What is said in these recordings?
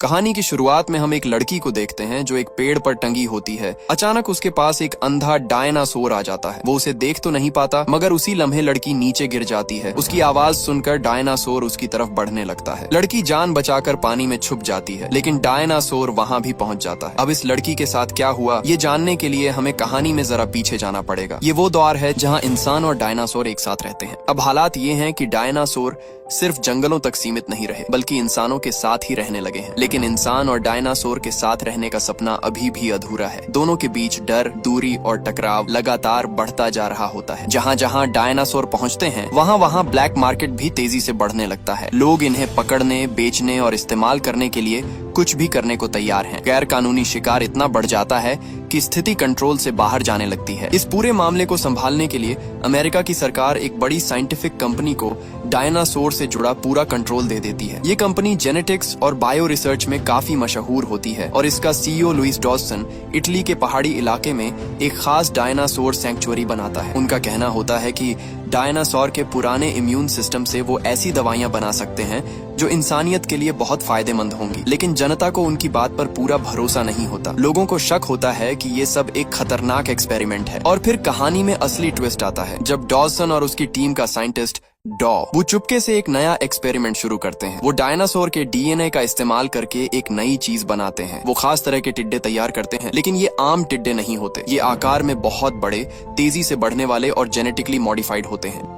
कहानी की शुरुआत में हम एक लड़की को देखते हैं जो एक पेड़ पर टंगी होती है। अचानक उसके पास एक अंधा डायनासोर आ जाता है। वो उसे देख तो नहीं पाता, मगर उसी लम्हे लड़की नीचे गिर जाती है। उसकी आवाज सुनकर डायनासोर उसकी तरफ बढ़ने लगता है। लड़की जान बचाकर पानी में छुप जाती है, लेकिन डायनासोर वहाँ भी पहुँच जाता है। अब इस लड़की के साथ क्या हुआ, ये जानने के लिए हमें कहानी में जरा पीछे जाना पड़ेगा। ये वो दौर है जहाँ इंसान और डायनासोर एक साथ रहते हैं। अब हालात ये हैं कि डायनासोर सिर्फ जंगलों तक सीमित नहीं रहे, बल्कि इंसानों के साथ ही रहने लगे हैं। लेकिन इंसान और डायनासोर के साथ रहने का सपना अभी भी अधूरा है। दोनों के बीच डर, दूरी और टकराव लगातार बढ़ता जा रहा होता है। जहाँ जहाँ डायनासोर पहुँचते हैं, वहाँ वहाँ ब्लैक मार्केट भी तेजी से बढ़ने लगता है। लोग इन्हें पकड़ने, बेचने और इस्तेमाल करने के लिए कुछ भी करने को तैयार हैं। गैर कानूनी शिकार इतना बढ़ जाता है कि स्थिति कंट्रोल से बाहर जाने लगती है। इस पूरे मामले को संभालने के लिए अमेरिका की सरकार एक बड़ी साइंटिफिक कंपनी को डायनासोर से जुड़ा पूरा कंट्रोल दे देती है। ये कंपनी जेनेटिक्स और बायो रिसर्च में काफी मशहूर होती है और इसका सीईओ लुइस डॉसन इटली के पहाड़ी इलाके में एक खास डायनासोर सैंक्चुअरी बनाता है। उनका कहना होता है कि डायनासोर के पुराने इम्यून सिस्टम से वो ऐसी दवाइयां बना सकते हैं जो इंसानियत के लिए बहुत फायदेमंद होंगी। लेकिन जनता को उनकी बात पर पूरा भरोसा नहीं होता। लोगों को शक होता है कि ये सब एक खतरनाक एक्सपेरिमेंट है। और फिर कहानी में असली ट्विस्ट आता है जब डॉसन और उसकी टीम का साइंटिस्ट वो चुपके से एक नया एक्सपेरिमेंट शुरू करते हैं। वो डायनासोर के डीएनए का इस्तेमाल करके एक नई चीज बनाते हैं। वो खास तरह के टिड्डे तैयार करते हैं, लेकिन ये आम टिड्डे नहीं होते। ये आकार में बहुत बड़े, तेजी से बढ़ने वाले और जेनेटिकली मॉडिफाइड होते हैं।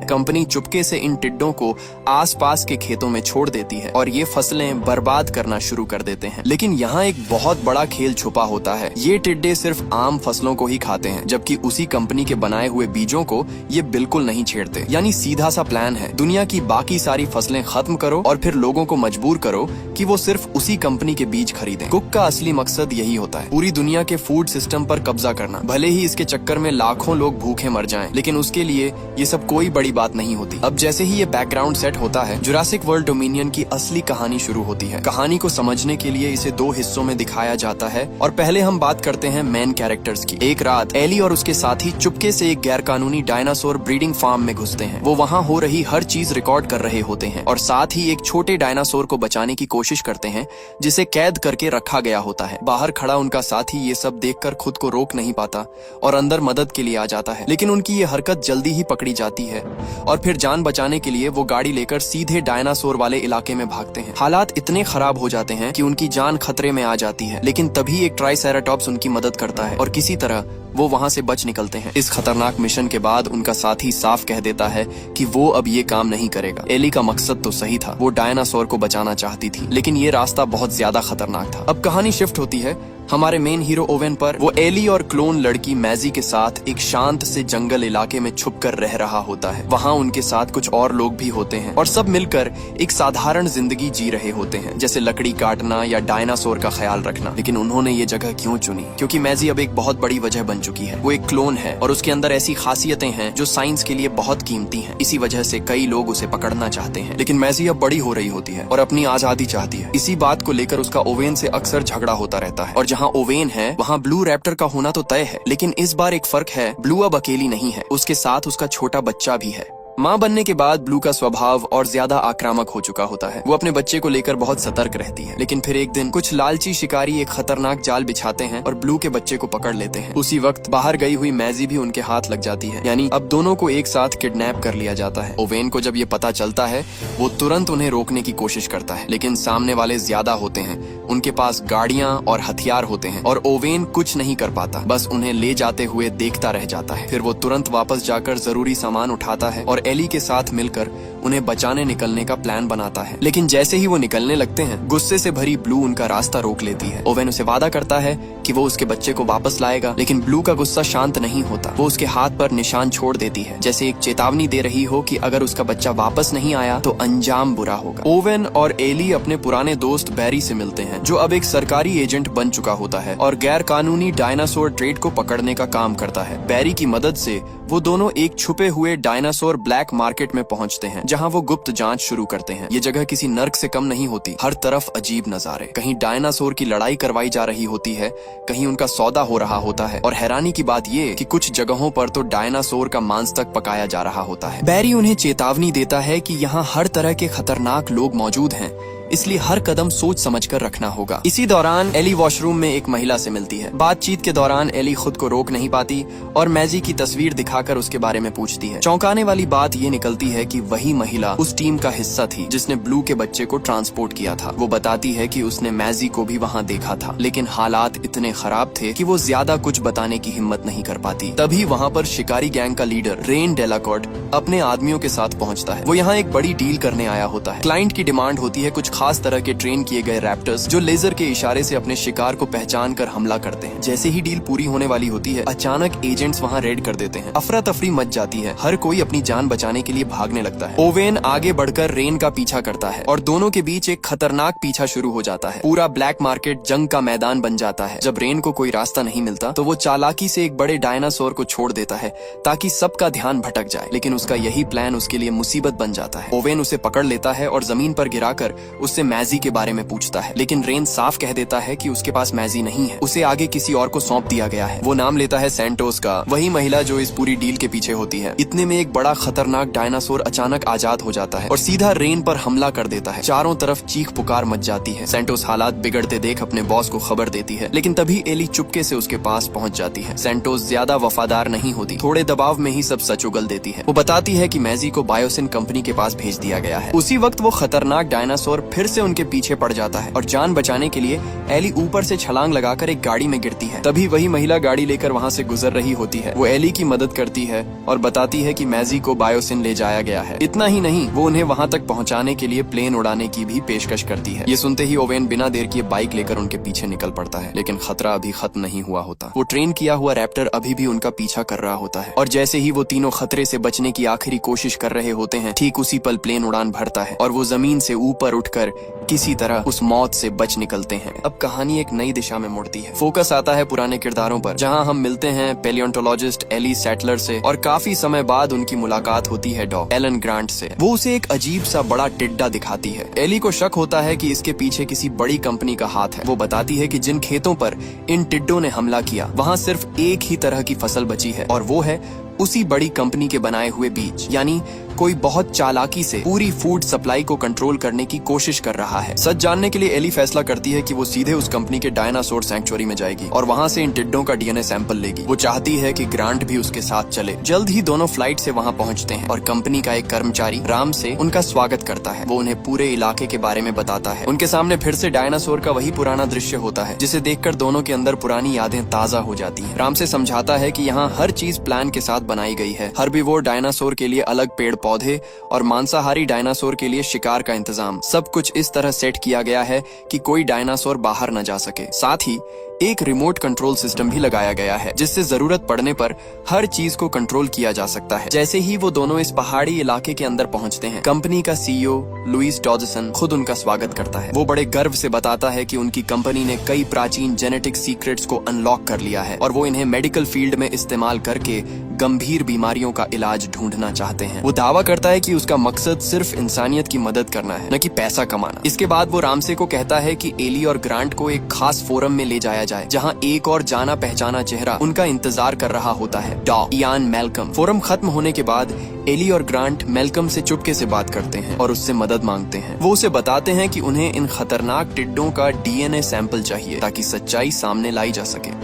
कंपनी चुपके से इन टिड्डों को आसपास के खेतों में छोड़ देती है और ये फसलें बर्बाद करना शुरू कर देते हैं। लेकिन यहाँ एक बहुत बड़ा खेल छुपा होता है। ये टिड्डे सिर्फ आम फसलों को ही खाते हैं, जबकि उसी कंपनी के बनाए हुए बीजों को ये बिल्कुल नहीं छेड़ते। यानी सीधा सा प्लान है, दुनिया की बाकी सारी फसलें खत्म करो और फिर लोगों को मजबूर करो कि वो सिर्फ उसी कंपनी के बीज खरीदें। कुक का असली मकसद यही होता है, पूरी दुनिया के फूड सिस्टम पर कब्जा करना। भले ही इसके चक्कर में लाखों लोग भूखे मर जाएं, लेकिन उसके लिए ये सब कोई बड़ी बात नहीं होती। अब जैसे ही ये बैकग्राउंड सेट होता है, जुरासिक वर्ल्ड डोमिनियन की असली कहानी शुरू होती है। कहानी को समझने के लिए इसे दो हिस्सों में दिखाया जाता है और पहले हम बात करते हैं मेन कैरेक्टर्स की। एक रात एली और उसके साथी चुपके से एक गैर कानूनी डायनासोर ब्रीडिंग फार्म में घुसते हैं। वो वहाँ हो रही हर चीज रिकॉर्ड कर रहे होते हैं और साथ ही एक छोटे डायनासोर को बचाने की कोशिश करते हैं जिसे कैद करके रखा गया होता है। बाहर खड़ा उनका साथी ये सब देखकर खुद को रोक नहीं पाता और अंदर मदद के लिए आ जाता है, लेकिन उनकी ये हरकत जल्दी ही पकड़ी जाती है और फिर जान बचाने के लिए वो गाड़ी लेकर सीधे डायनासोर वाले इलाके में भागते हैं। हालात इतने खराब हो जाते हैं कि उनकी जान खतरे में आ जाती है, लेकिन तभी एक ट्राइसेराटॉप्स उनकी मदद करता है और किसी तरह वो वहाँ से बच निकलते हैं। इस खतरनाक मिशन के बाद उनका साथी साफ कह देता है कि वो अब ये काम नहीं करेगा। एली का मकसद तो सही था, वो डायनासोर को बचाना चाहती थी, लेकिन ये रास्ता बहुत ज्यादा खतरनाक था। अब कहानी शिफ्ट होती है हमारे मेन हीरो ओवेन पर। वो एली और क्लोन लड़की मैजी के साथ एक शांत से जंगल इलाके में छुपकर रह रहा होता है। वहाँ उनके साथ कुछ और लोग भी होते हैं और सब मिलकर एक साधारण जिंदगी जी रहे होते हैं, जैसे लकड़ी काटना या डायनासोर का ख्याल रखना। लेकिन उन्होंने ये जगह क्यों चुनी? क्योंकि मैजी अब एक बहुत बड़ी वजह बन चुकी है। वो एक क्लोन है और उसके अंदर ऐसी खासियतें हैं जो साइंस के लिए बहुत कीमती हैं। इसी वजह से कई लोग उसे पकड़ना चाहते हैं। लेकिन मैजी अब बड़ी हो रही होती है और अपनी आजादी चाहती है। इसी बात को लेकर उसका ओवेन से अक्सर झगड़ा होता रहता है और जहाँ ओवेन है वहाँ ब्लू रैप्टर का होना तो तय है। लेकिन इस बार एक फर्क है, ब्लू अब अकेली नहीं है, उसके साथ उसका छोटा बच्चा भी है। माँ बनने के बाद ब्लू का स्वभाव और ज्यादा आक्रामक हो चुका होता है। वो अपने बच्चे को लेकर बहुत सतर्क रहती है, लेकिन फिर एक दिन कुछ लालची शिकारी एक खतरनाक जाल बिछाते हैं और ब्लू के बच्चे को पकड़ लेते हैं। उसी वक्त बाहर गई हुई मैजी भी उनके हाथ लग जाती है, यानी अब दोनों को एक साथ किडनैप कर लिया जाता है। ओवेन को जब ये पता चलता है, वो तुरंत उन्हें रोकने की कोशिश करता है, लेकिन सामने वाले ज्यादा होते हैं। उनके पास गाड़ियां और हथियार होते हैं और ओवेन कुछ नहीं कर पाता, बस उन्हें ले जाते हुए देखता रह जाता है। फिर वो तुरंत वापस जाकर जरूरी सामान उठाता है और एली के साथ मिलकर उन्हें बचाने निकलने का प्लान बनाता है। लेकिन जैसे ही वो निकलने लगते हैं, गुस्से से भरी ब्लू उनका रास्ता रोक लेती है। ओवेन उसे वादा करता है कि वो उसके बच्चे को वापस लाएगा, लेकिन ब्लू का गुस्सा शांत नहीं होता। वो उसके हाथ पर निशान छोड़ देती है, जैसे एक चेतावनी दे रही हो कि अगर उसका बच्चा वापस नहीं आया तो अंजाम बुरा होगा। ओवेन और एली अपने पुराने दोस्त बैरी से मिलते हैं, जो अब एक सरकारी एजेंट बन चुका होता है और गैर कानूनी डायनासोर ट्रेड को पकड़ने का काम करता है। बैरी की मदद से वो दोनों एक छुपे हुए डायनासोर ब्लैक मार्केट में पहुंचते हैं, जहां वो गुप्त जांच शुरू करते हैं। ये जगह किसी नर्क से कम नहीं होती, हर तरफ अजीब नजारे। कहीं डायनासोर की लड़ाई करवाई जा रही होती है, कहीं उनका सौदा हो रहा होता है और हैरानी की बात ये कि कुछ जगहों पर तो डायनासोर का मांस तक पकाया जा रहा होता है। बैरी उन्हें चेतावनी देता है कि यहाँ हर तरह के खतरनाक लोग मौजूद हैं, इसलिए हर कदम सोच समझकर रखना होगा। इसी दौरान एली वॉशरूम में एक महिला से मिलती है। बातचीत के दौरान एली खुद को रोक नहीं पाती और मैजी की तस्वीर दिखाकर उसके बारे में पूछती है। चौंकाने वाली बात ये निकलती है कि वही महिला उस टीम का हिस्सा थी जिसने ब्लू के बच्चे को ट्रांसपोर्ट किया था। वो बताती है कि उसने मैजी को भी वहाँ देखा था, लेकिन हालात इतने खराब थे कि वो ज्यादा कुछ बताने की हिम्मत नहीं कर पाती। तभी वहाँ पर शिकारी गैंग का लीडर रेन डेलाकॉर्ट अपने आदमियों के साथ पहुँचता है। वो यहाँ एक बड़ी डील करने आया होता है। क्लाइंट की डिमांड होती है कुछ खास तरह के ट्रेन किए गए रैप्टर्स जो लेजर के इशारे से अपने शिकार को पहचान कर हमला करते हैं। जैसे ही डील पूरी होने वाली होती है, अचानक एजेंट्स वहाँ रेड कर देते हैं। अफरा तफरी मच जाती है। हर कोई अपनी जान बचाने के लिए भागने लगता है। ओवेन आगे बढ़कर रेन का पीछा करता है और दोनों के बीच एक खतरनाक पीछा शुरू हो जाता है। पूरा ब्लैक मार्केट जंग का मैदान बन जाता है। जब रेन को कोई रास्ता नहीं मिलता तो वो चालाकी से एक बड़े डायनासोर को छोड़ देता है ताकि सबका ध्यान भटक जाए, लेकिन उसका यही प्लान उसके लिए मुसीबत बन जाता है। ओवेन उसे पकड़ लेता है और जमीन पर गिराकर उससे मैजी के बारे में पूछता है, लेकिन रेन साफ कह देता है कि उसके पास मैजी नहीं है, उसे आगे किसी और को सौंप दिया गया है। वो नाम लेता है सैंटोस का, वही महिला जो इस पूरी डील के पीछे होती है। इतने में एक बड़ा खतरनाक डायनासोर अचानक आजाद हो जाता है और सीधा रेन पर हमला कर देता है। चारों तरफ चीख पुकार मच जाती है। सैंटोस हालात बिगड़ते देख अपने बॉस को खबर देती है, लेकिन तभी एली चुपके से उसके पास पहुंच जाती है। सैंटोस ज्यादा वफादार नहीं होती, थोड़े दबाव में ही सब सच उगल देती है। वो बताती है कि मैजी को बायोसिन कंपनी के पास भेज दिया गया है। उसी वक्त वो खतरनाक डायनासोर फिर से उनके पीछे पड़ जाता है और जान बचाने के लिए एली ऊपर से छलांग लगाकर एक गाड़ी में गिरती है। तभी वही महिला गाड़ी लेकर वहाँ से गुजर रही होती है। वो एली की मदद करती है और बताती है कि मैजी को बायोसिन ले जाया गया है। इतना ही नहीं, वो उन्हें वहाँ तक पहुँचाने के लिए प्लेन उड़ाने की भी पेशकश करती है। ये सुनते ही ओवेन बिना देर किए बाइक लेकर उनके पीछे निकल पड़ता है, लेकिन खतरा अभी खत्म नहीं हुआ होता। वो ट्रेन किया हुआ रैप्टर अभी भी उनका पीछा कर रहा होता है और जैसे ही वो तीनों खतरे से बचने की आखिरी कोशिश कर रहे होते हैं, ठीक उसी पल प्लेन उड़ान भरता है और वो जमीन से ऊपर उठकर किसी तरह उस मौत से बच निकलते हैं। अब कहानी एक नई दिशा में मुड़ती है। फोकस आता है पुराने किरदारों पर, जहां हम मिलते हैं पैलियोंटोलॉजिस्ट एली सैटलर से और काफी समय बाद उनकी मुलाकात होती है डॉ एलन ग्रांट से। वो उसे एक अजीब सा बड़ा टिड्डा दिखाती है। एली को शक होता है कि इसके पीछे किसी बड़ी कंपनी का हाथ है। वो बताती है कि जिन खेतों पर इन टिड्डों ने हमला किया वहाँ सिर्फ एक ही तरह की फसल बची है और वो है उसी बड़ी कंपनी के बनाए हुए बीज। यानी कोई बहुत चालाकी से पूरी फूड सप्लाई को कंट्रोल करने की कोशिश कर रहा है। सच जानने के लिए एली फैसला करती है कि वो सीधे उस कंपनी के डायनासोर सैंक्चुअरी में जाएगी और वहाँ से इन टिड्डों का डीएनए सैंपल लेगी। वो चाहती है कि ग्रांट भी उसके साथ चले। जल्द ही दोनों फ्लाइट से वहाँ पहुँचते हैं और कंपनी का एक कर्मचारी राम से उनका स्वागत करता है। वो उन्हें पूरे इलाके के बारे में बताता है। उनके सामने फिर से डायनासोर का वही पुराना दृश्य होता है, जिसे देखकर दोनों के अंदर पुरानी यादें ताजा हो जाती हैं। राम से समझाता है कि यहाँ हर चीज प्लान के साथ बनाई गई है। हर्बीवोर डायनासोर के लिए अलग पेड़ पौधे और मांसाहारी डायनासोर के लिए शिकार का इंतजाम। सब कुछ इस तरह सेट किया गया है कि कोई डायनासोर बाहर न जा सके। साथ ही एक रिमोट कंट्रोल सिस्टम भी लगाया गया है, जिससे जरूरत पड़ने पर हर चीज को कंट्रोल किया जा सकता है। जैसे ही वो दोनों इस पहाड़ी इलाके के अंदर पहुंचते हैं, कंपनी का सीईओ लुइस डॉजसन खुद उनका स्वागत करता है। वो बड़े गर्व से बताता है कि उनकी कंपनी ने कई प्राचीन जेनेटिक सीक्रेट्स को अनलॉक कर लिया है और वो इन्हें मेडिकल फील्ड में इस्तेमाल करके गंभीर बीमारियों का इलाज ढूंढना चाहते हैं। वो दावा करता है कि उसका मकसद सिर्फ इंसानियत की मदद करना है, न कि पैसा कमाना। इसके बाद वो रामसे को कहता है कि एली और ग्रांट को एक खास फोरम में ले जाया जाए, जहां एक और जाना पहचाना चेहरा उनका इंतजार कर रहा होता है, डॉ इयान मैल्कम। फोरम खत्म होने के बाद एली और ग्रांट मैल्कम से चुपके से बात करते हैं और उससे मदद मांगते हैं। वो उसे बताते हैं कि उन्हें इन खतरनाक टिड्डों का डीएनए सैंपल चाहिए ताकि सच्चाई सामने लाई जा सके।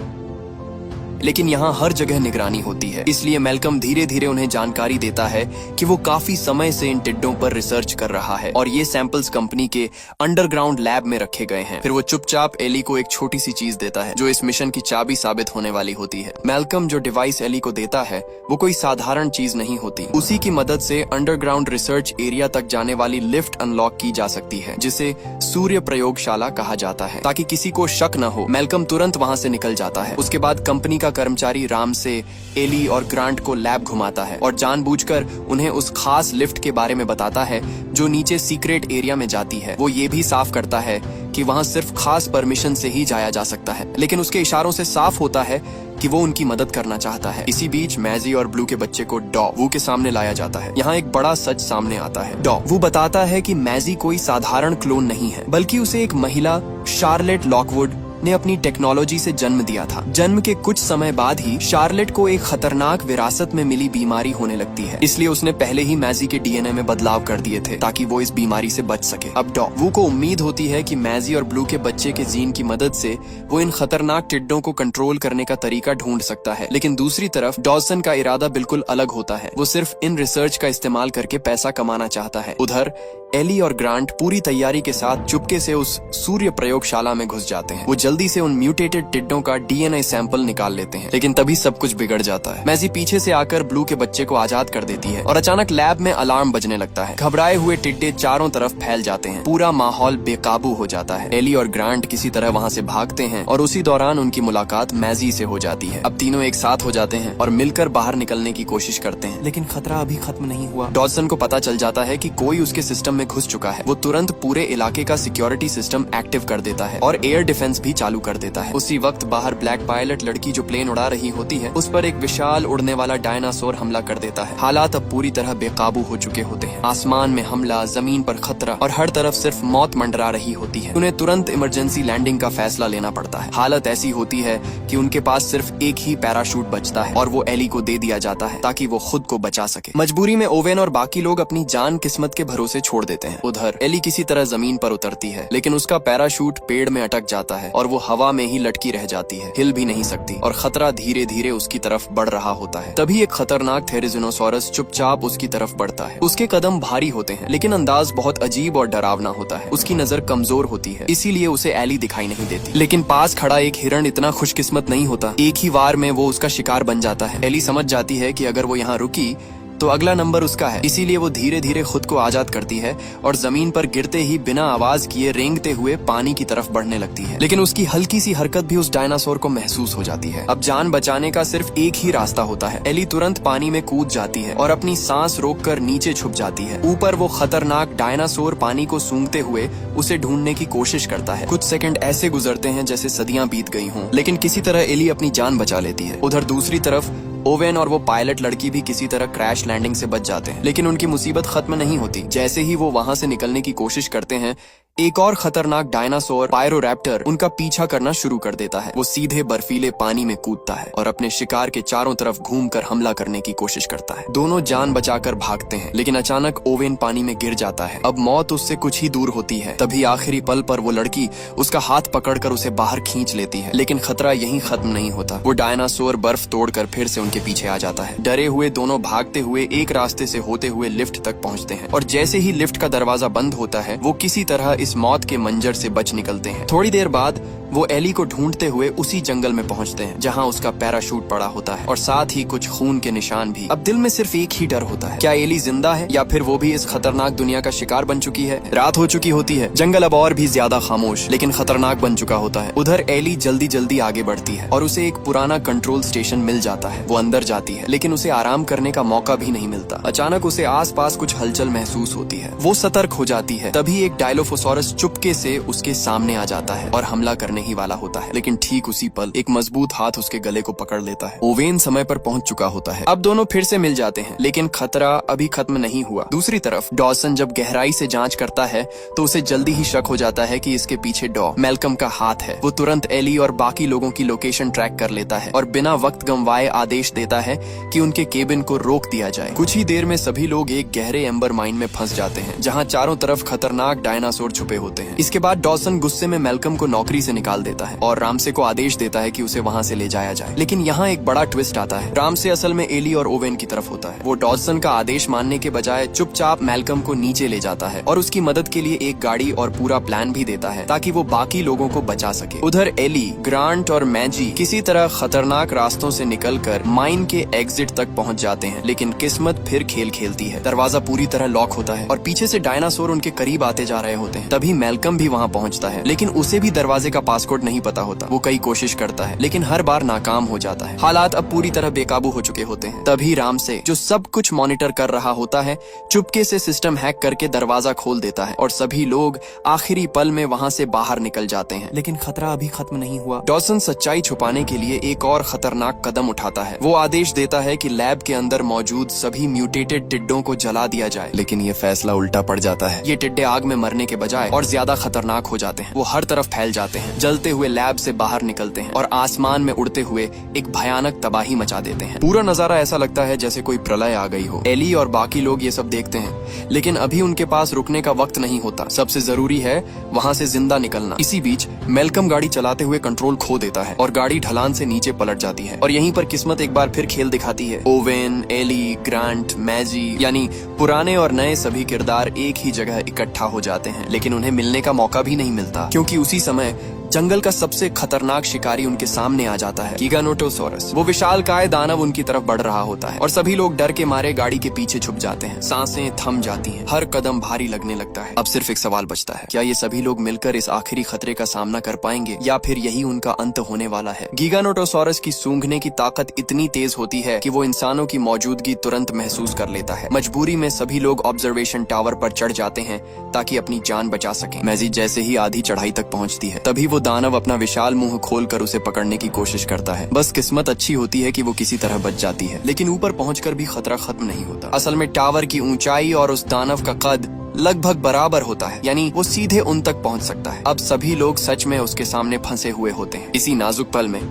लेकिन यहाँ हर जगह निगरानी होती है, इसलिए मैल्कम धीरे धीरे उन्हें जानकारी देता है कि वो काफी समय से इन टिड्डों पर रिसर्च कर रहा है और ये सैंपल्स कंपनी के अंडरग्राउंड लैब में रखे गए हैं। फिर वो चुपचाप एली को एक छोटी सी चीज देता है जो इस मिशन की चाबी साबित होने वाली होती है। मैल्कम जो डिवाइस एली को देता है वो कोई साधारण चीज नहीं होती। उसी की मदद से अंडरग्राउंड रिसर्च एरिया तक जाने वाली लिफ्ट अनलॉक की जा सकती है, जिसे सूर्य प्रयोगशाला कहा जाता है। ताकि किसी को शक न हो, मैल्कम तुरंत वहाँ से निकल जाता है। उसके बाद कंपनी का कर्मचारी राम से एली और ग्रांट को लैब घुमाता है और जानबूझकर उन्हें उस खास लिफ्ट के बारे में बताता है जो नीचे सीक्रेट एरिया में जाती है। वो ये भी साफ करता है कि वहाँ सिर्फ खास परमिशन से ही जाया जा सकता है, लेकिन उसके इशारों से साफ होता है कि वो उनकी मदद करना चाहता है। इसी बीच मैजी और ब्लू के बच्चे को डॉ वू के सामने लाया जाता है। यहाँ एक बड़ा सच सामने आता है। डॉ वू बताता है कि मैजी कोई साधारण क्लोन नहीं है, बल्कि उसे एक महिला शार्लेट लॉकवुड ने अपनी टेक्नोलॉजी से जन्म दिया था। जन्म के कुछ समय बाद ही शार्लेट को एक खतरनाक विरासत में मिली बीमारी होने लगती है, इसलिए उसने पहले ही मैजी के डीएनए में बदलाव कर दिए थे ताकि वो इस बीमारी से बच सके। अब वू को उम्मीद होती है कि मैजी और ब्लू के बच्चे के जीन की मदद से वो इन खतरनाक टिड्डों को कंट्रोल करने का तरीका ढूंढ सकता है, लेकिन दूसरी तरफ डॉसन का इरादा बिल्कुल अलग होता है। वो सिर्फ इन रिसर्च का इस्तेमाल करके पैसा कमाना चाहता है। उधर एली और ग्रांट पूरी तैयारी के साथ चुपके से उस सूर्य प्रयोगशाला में घुस जाते हैं। वो जल्दी से उन म्यूटेटेड टिड्डों का डीएनए सैंपल निकाल लेते हैं, लेकिन तभी सब कुछ बिगड़ जाता है। मैजी पीछे से आकर ब्लू के बच्चे को आजाद कर देती है और अचानक लैब में अलार्म बजने लगता है। घबराए हुए टिड्डे चारों तरफ फैल जाते हैं, पूरा माहौल बेकाबू हो जाता है। एली और ग्रांट किसी तरह वहाँ से भागते हैं और उसी दौरान उनकी मुलाकात मैजी से हो जाती है। अब तीनों एक साथ हो जाते हैं और मिलकर बाहर निकलने की कोशिश करते हैं, लेकिन खतरा अभी खत्म नहीं हुआ। डॉसन को पता चल जाता है कि कोई उसके सिस्टम में घुस चुका है। वो तुरंत पूरे इलाके का सिक्योरिटी सिस्टम एक्टिव कर देता है और एयर डिफेंस भी चालू कर देता है। उसी वक्त बाहर ब्लैक पायलट लड़की जो प्लेन उड़ा रही होती है, उस पर एक विशाल उड़ने वाला डायनासोर हमला कर देता है। हालात अब पूरी तरह बेकाबू हो चुके होते हैं। आसमान में हमला, जमीन पर खतरा और हर तरफ सिर्फ मौत मंडरा रही होती है। उन्हें तुरंत इमरजेंसी लैंडिंग का फैसला लेना पड़ता है। हालत ऐसी होती है कि उनके पास सिर्फ एक ही पैराशूट बचता है और वो एली को दे दिया जाता है ताकि वो खुद को बचा सके। मजबूरी में ओवेन और बाकी लोग अपनी जान किस्मत के भरोसे छोड़ देते हैं। उधर एली किसी तरह जमीन पर उतरती है, लेकिन उसका पैराशूट पेड़ में अटक जाता है और वो हवा में ही लटकी रह जाती है, हिल भी नहीं सकती और खतरा धीरे धीरे उसकी तरफ बढ़ रहा होता है। तभी एक खतरनाक थेरेजिनोसॉरस चुपचाप उसकी तरफ बढ़ता है। उसके कदम भारी होते हैं, लेकिन अंदाज बहुत अजीब और डरावना होता है। उसकी नजर कमजोर होती है, इसीलिए उसे एली दिखाई नहीं देती। लेकिन पास खड़ा एक हिरण इतना खुशकिस्मत नहीं होता। एक ही वार में वो उसका शिकार बन जाता है। एली समझ जाती है कि अगर वो यहाँ रुकी तो अगला नंबर उसका है, इसीलिए वो धीरे धीरे खुद को आजाद करती है और जमीन पर गिरते ही बिना आवाज किए रेंगते हुए पानी की तरफ बढ़ने लगती है। लेकिन उसकी हल्की सी हरकत भी उस डायनासोर को महसूस हो जाती है। अब जान बचाने का सिर्फ एक ही रास्ता होता है। एली तुरंत पानी में कूद जाती है और अपनी सांस रोककर नीचे छुप जाती है। ऊपर वो खतरनाक डायनासोर पानी को सूंघते हुए उसे ढूंढने की कोशिश करता है। कुछ सेकंड ऐसे गुजरते हैं जैसे सदियां बीत गई हों, लेकिन किसी तरह एली अपनी जान बचा लेती है। उधर दूसरी तरफ ओवेन और वो पायलट लड़की भी किसी तरह क्रैश लैंडिंग से बच जाते हैं, लेकिन उनकी मुसीबत खत्म नहीं होती। जैसे ही वो वहां से निकलने की कोशिश करते हैं, एक और खतरनाक डायनासोर पायरोरैप्टर उनका पीछा करना शुरू कर देता है। वो सीधे बर्फीले पानी में कूदता है और अपने शिकार के चारों तरफ घूमकर हमला करने की कोशिश करता है। दोनों जान बचाकर भागते हैं, लेकिन अचानक ओवेन पानी में गिर जाता है। अब मौत उससे कुछ ही दूर होती है। तभी आखिरी पल पर वो लड़की उसका हाथ पकड़कर उसे बाहर खींच लेती है, लेकिन खतरा यहीं खत्म नहीं होता। वो डायनासोर बर्फ तोड़कर फिर से उनके पीछे आ जाता है। डरे हुए दोनों भागते हुए एक रास्ते से होते हुए लिफ्ट तक पहुंचते हैं और जैसे ही लिफ्ट का दरवाजा बंद होता है, वो किसी तरह इस मौत के मंजर से बच निकलते हैं। थोड़ी देर बाद वो एली को ढूंढते हुए उसी जंगल में पहुंचते हैं जहां उसका पैराशूट पड़ा होता है और साथ ही कुछ खून के निशान भी। अब दिल में सिर्फ एक ही डर होता है, क्या एली जिंदा है या फिर वो भी इस खतरनाक दुनिया का शिकार बन चुकी है। रात हो चुकी होती है, जंगल अब और भी ज्यादा खामोश लेकिन खतरनाक बन चुका होता है। उधर एली जल्दी जल्दी आगे बढ़ती है और उसे एक पुराना कंट्रोल स्टेशन मिल जाता है। वो अंदर जाती है, लेकिन उसे आराम करने का मौका भी नहीं मिलता। अचानक उसे आसपास कुछ हलचल महसूस होती है। वो सतर्क हो जाती है। तभी एक डायलोफोसॉरस चुपके से उसके सामने आ जाता है और हमला करने ही वाला होता है, लेकिन ठीक उसी पल एक मजबूत हाथ उसके गले को पकड़ लेता है। ओवेन समय पर पहुंच चुका होता है। अब दोनों फिर से मिल जाते हैं, लेकिन खतरा अभी खत्म नहीं हुआ। दूसरी तरफ डॉसन जब गहराई से जांच करता है तो उसे जल्दी ही शक हो जाता है कि इसके पीछे मैल्कम का हाथ है। वो तुरंत एली और बाकी लोगों की लोकेशन ट्रैक कर लेता है और बिना वक्त गंवाए आदेश देता है कि उनके केबिन को रोक दिया जाए। कुछ ही देर में सभी लोग एक गहरे एम्बर माइन में फंस जाते हैं जहाँ चारों तरफ खतरनाक डायनासोर छुपे होते हैं। इसके बाद डॉसन गुस्से में मैल्कम को नौकरी से निकाल देता है और रामसे को आदेश देता है कि उसे वहां से ले जाया जाए। लेकिन यहाँ एक बड़ा ट्विस्ट आता है। रामसे असल में एली और ओवेन की तरफ होता है। वो डॉसन का आदेश मानने के बजाय चुपचाप मैल्कम को नीचे ले जाता है और उसकी मदद के लिए एक गाड़ी और पूरा प्लान भी देता है ताकि वो बाकी लोगों को बचा सके। उधर एली, ग्रांट और मैजी किसी तरह खतरनाक रास्तों से निकलकर माइन के एग्जिट तक पहुंच जाते हैं, लेकिन किस्मत फिर खेल खेलती है। दरवाजा पूरी तरह लॉक होता है और पीछे से डायनासोर उनके करीब आते जा रहे होते हैं। तभी मैल्कम भी वहां पहुंचता है, लेकिन उसे भी दरवाजे का पासकोड नहीं पता होता। वो कई कोशिश करता है, लेकिन हर बार नाकाम हो जाता है। हालात अब पूरी तरह बेकाबू हो चुके होते हैं। तभी रामसे, जो सब कुछ मॉनिटर कर रहा होता है, चुपके से सिस्टम हैक करके दरवाजा खोल देता है और सभी लोग आखिरी पल में वहां से बाहर निकल जाते हैं। लेकिन खतरा अभी खत्म नहीं हुआ। डॉसन सच्चाई छुपाने के लिए एक और खतरनाक कदम उठाता है। वो आदेश देता है कि लैब के अंदर मौजूद सभी म्यूटेटेड टिड्डों को जला दिया जाए, लेकिन ये फैसला उल्टा पड़ जाता है। ये टिड्डे आग में मरने के बजाय और ज्यादा खतरनाक हो जाते हैं। वो हर तरफ फैल जाते हैं। जलते हुए लैब से बाहर निकलते हैं और आसमान में उड़ते हुए एक भयानक तबाही मचा देते हैं। पूरा नजारा ऐसा लगता है जैसे कोई प्रलय आ गई हो। एली और बाकी लोग ये सब देखते हैं, लेकिन अभी उनके पास रुकने का वक्त नहीं होता। सबसे जरूरी है वहाँ से जिंदा निकलना। इसी बीच मेलकम गाड़ी चलाते हुए कंट्रोल खो देता है और गाड़ी ढलान से नीचे पलट जाती है। और यहीं पर किस्मत एक बार फिर खेल दिखाती है। ओवेन, एली, ग्रांट, मैजी यानी पुराने और नए सभी किरदार एक ही जगह इकट्ठा हो जाते हैं, लेकिन उन्हें मिलने का मौका भी नहीं मिलता, क्योंकि उसी समय जंगल का सबसे खतरनाक शिकारी उनके सामने आ जाता है, गिगानोटोसॉरस। वो विशालकाय दानव उनकी तरफ बढ़ रहा होता है और सभी लोग डर के मारे गाड़ी के पीछे छुप जाते हैं। सांसें थम जाती हैं, हर कदम भारी लगने लगता है। अब सिर्फ एक सवाल बचता है, क्या ये सभी लोग मिलकर इस आखिरी खतरे का सामना कर पाएंगे या फिर यही उनका अंत होने वाला है? गिगानोटोसॉरस की सूंघने की ताकत इतनी तेज होती है कि वो इंसानों की मौजूदगी तुरंत महसूस कर लेता है। मजबूरी में सभी लोग ऑब्जर्वेशन टावर पर चढ़ जाते हैं ताकि अपनी जान बचा सकें। मैजी जैसे ही आधी चढ़ाई तक पहुंचती है, तभी वो दानव अपना विशाल मुंह खोलकर उसे पकड़ने की कोशिश करता है। बस किस्मत अच्छी होती है कि वो किसी तरह बच जाती है, लेकिन ऊपर पहुंचकर भी खतरा खत्म नहीं होता। असल में टावर की ऊंचाई और उस दानव का कद लगभग बराबर होता है, यानी वो सीधे उन तक पहुंच सकता है। अब सभी लोग सच में उसके सामने फंसे हुए होते हैं। इसी नाजुक पल में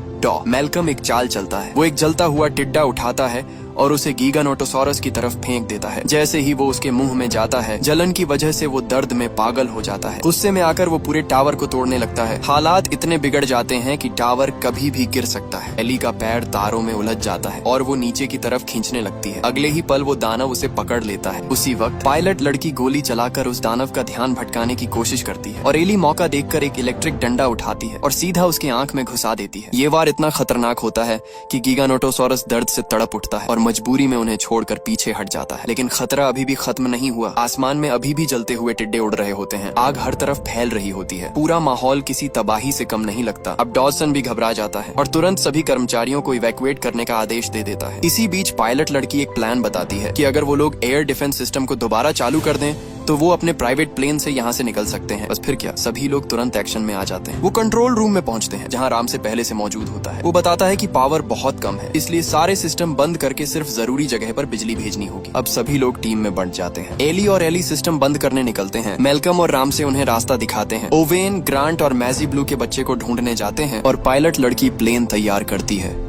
मेलकम एक चाल चलता है। वो एक जलता हुआ टिड्डा उठाता है और उसे गिगानोटोसॉरस की तरफ फेंक देता है। जैसे ही वो उसके मुंह में जाता है, जलन की वजह से वो दर्द में पागल हो जाता है। गुस्से में आकर वो पूरे टावर को तोड़ने लगता है। हालात इतने बिगड़ जाते हैं कि टावर कभी भी गिर सकता है। एली का पैर तारों में उलझ जाता है और वो नीचे की तरफ खींचने लगती है। अगले ही पल वो दानव उसे पकड़ लेता है। उसी वक्त पायलट लड़की गोली चलाकर उस दानव का ध्यान भटकाने की कोशिश करती है और एली मौका देखकर एक इलेक्ट्रिक डंडा उठाती है और सीधा उसकी आंख में घुसा देती है। ये वार इतना खतरनाक होता है कि गिगानोटोसॉरस दर्द से तड़प उठता है और मजबूरी में उन्हें छोड़कर पीछे हट जाता है। लेकिन खतरा अभी भी खत्म नहीं हुआ। आसमान में अभी भी जलते हुए टिड्डे उड़ रहे होते हैं। आग हर तरफ फैल रही होती है। पूरा माहौल किसी तबाही से कम नहीं लगता। अब डॉसन भी घबरा जाता है और तुरंत सभी कर्मचारियों को इवैक्यूएट करने का आदेश दे देता है। इसी बीच पायलट लड़की एक प्लान बताती है कि अगर वो लोग एयर डिफेंस सिस्टम को दोबारा चालू कर दें तो वो अपने प्राइवेट प्लेन से यहाँ से निकल सकते हैं। बस फिर क्या, सभी लोग तुरंत एक्शन में आ जाते हैं। वो कंट्रोल रूम में पहुंचते हैं जहाँ राम से पहले से मौजूद होता है। वो बताता है कि पावर बहुत कम है, इसलिए सारे सिस्टम बंद करके सिर्फ जरूरी जगह पर बिजली भेजनी होगी। अब सभी लोग टीम में बंट जाते हैं। एली और एली सिस्टम बंद करने निकलते हैं। मेलकम और राम से उन्हें रास्ता दिखाते हैं। ओवेन, ग्रांट और मैजी ब्लू के बच्चे को ढूंढने जाते हैं और पायलट लड़की प्लेन तैयार करती है।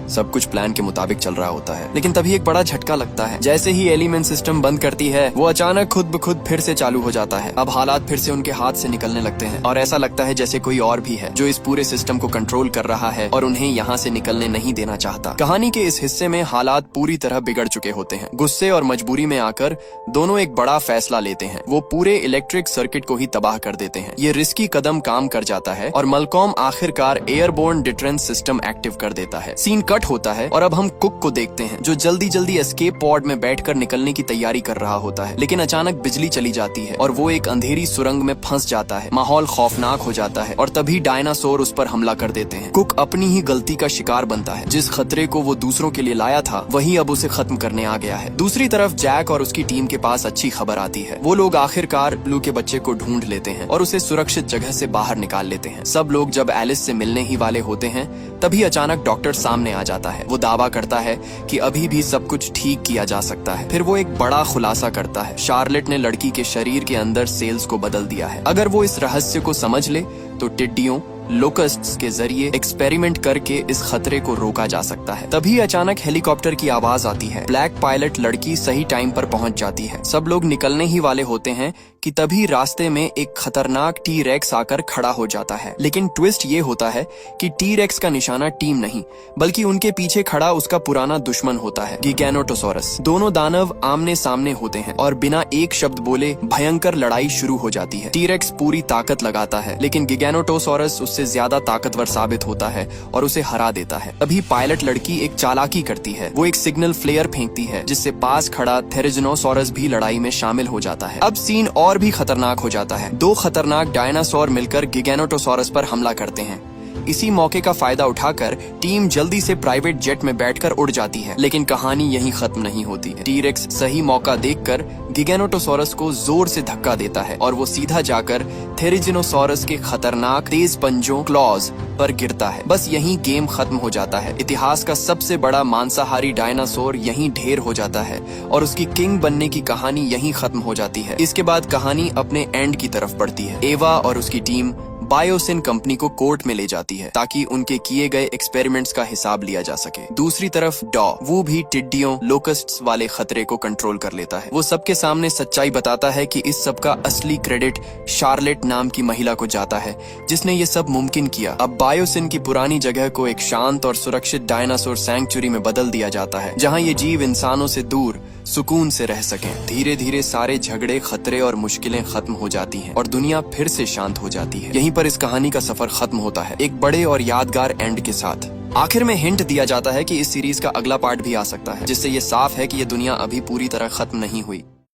सब कुछ प्लान के मुताबिक चल रहा होता है, लेकिन तभी एक बड़ा झटका लगता है। जैसे ही एलिमेंट सिस्टम बंद करती है, वो अचानक खुद ब खुद फिर से चालू हो जाता है। अब हालात फिर से उनके हाथ से निकलने लगते हैं और ऐसा लगता है जैसे कोई और भी है जो इस पूरे सिस्टम को कंट्रोल कर रहा है और उन्हें यहाँ से निकलने नहीं देना चाहता। कहानी के इस हिस्से में हालात पूरी तरह बिगड़ चुके होते हैं। गुस्से और मजबूरी में आकर दोनों एक बड़ा फैसला लेते हैं। वो पूरे इलेक्ट्रिक सर्किट को ही तबाह कर देते हैं। ये रिस्की कदम काम कर जाता है और मलकॉम आखिरकार एयरबोर्न डिफेंस सिस्टम एक्टिव कर देता है। सीन कट होता है और अब हम कुक को देखते हैं जो जल्दी जल्दी एस्केप पॉड में बैठकर निकलने की तैयारी कर रहा होता है। लेकिन अचानक बिजली चली जाती है और वो एक अंधेरी सुरंग में फंस जाता है। माहौल खौफनाक हो जाता है और तभी डायनासोर उस पर हमला कर देते हैं। कुक अपनी ही गलती का शिकार बनता है। जिस खतरे को वो दूसरों के लिए लाया था, वही अब उसे खत्म करने आ गया है। दूसरी तरफ जैक और उसकी टीम के पास अच्छी खबर आती है। वो लोग आखिरकार ब्लू के बच्चे को ढूंढ लेते हैं और उसे सुरक्षित जगह से बाहर निकाल लेते हैं। सब लोग जब एलिस से मिलने ही वाले होते हैं, तभी अचानक डॉक्टर सामने आ जाता है। वो दावा करता है कि अभी भी सब कुछ ठीक किया जा सकता है। फिर वो एक बड़ा खुलासा करता है। शार्लेट ने लड़की के शरीर के अंदर सेल्स को बदल दिया है। अगर वो इस रहस्य को समझ ले तो टिड्डियों लोकस्ट्स के जरिए एक्सपेरिमेंट करके इस खतरे को रोका जा सकता है। तभी अचानक हेलीकॉप्टर की आवाज आती है। ब्लैक पायलट लड़की सही टाइम पर पहुंच जाती है। सब लोग निकलने ही वाले होते हैं कि तभी रास्ते में एक खतरनाक टी रेक्स आकर खड़ा हो जाता है। लेकिन ट्विस्ट ये होता है कि टी रेक्स का निशाना टीम नहीं, बल्कि उनके पीछे खड़ा उसका पुराना दुश्मन होता है, गिगानोटोसॉरस। दोनों दानव आमने सामने होते हैं और बिना एक शब्द बोले भयंकर लड़ाई शुरू हो जाती है। टी रेक्स पूरी ताकत लगाता है, लेकिन गिगानोटोसॉरस उससे ज्यादा ताकतवर साबित होता है और उसे हरा देता है। अभी पायलट लड़की एक चालाकी करती है। वो एक सिग्नल फ्लेयर फेंकती है, जिससे पास खड़ा थेरेजिनोसॉरस भी लड़ाई में शामिल हो जाता है। अब सीन और भी खतरनाक हो जाता है। दो खतरनाक डायनासोर मिलकर गिगानोटोसॉरस पर हमला करते हैं। इसी मौके का फायदा उठाकर टीम जल्दी से प्राइवेट जेट में बैठकर उड़ जाती है। लेकिन कहानी यहीं खत्म नहीं होती है। टी-रेक्स सही मौका देखकर गिगानोटोसॉरस को जोर से धक्का देता है और वो सीधा जाकर थेरेजिनोसॉरस के खतरनाक तेज पंजों क्लॉज पर गिरता है। बस यहीं गेम खत्म हो जाता है। इतिहास का सबसे बड़ा मांसाहारी डायनासोर यहीं ढेर हो जाता है और उसकी किंग बनने की कहानी यहीं खत्म हो जाती है। इसके बाद कहानी अपने एंड की तरफ बढ़ती है। एवा और उसकी टीम बायोसिन कंपनी को कोर्ट में ले जाती है ताकि उनके किए गए एक्सपेरिमेंट्स का हिसाब लिया जा सके। दूसरी तरफ डॉ वो भी टिड्डियों लोकस्ट्स वाले खतरे को कंट्रोल कर लेता है। वो सबके सामने सच्चाई बताता है कि इस सब का असली क्रेडिट शार्लेट नाम की महिला को जाता है जिसने ये सब मुमकिन किया। अब बायोसिन की पुरानी जगह को एक शांत और सुरक्षित डायनासोर सैंक्चुरी में बदल दिया जाता है जहाँ ये जीव इंसानों से दूर सुकून से रह सकें। धीरे धीरे सारे झगड़े, खतरे और मुश्किलें खत्म हो जाती हैं और दुनिया फिर से शांत हो जाती है। यहीं पर इस कहानी का सफर खत्म होता है, एक बड़े और यादगार एंड के साथ। आखिर में हिंट दिया जाता है कि इस सीरीज का अगला पार्ट भी आ सकता है, जिससे ये साफ है कि ये दुनिया अभी पूरी तरह खत्म नहीं हुई।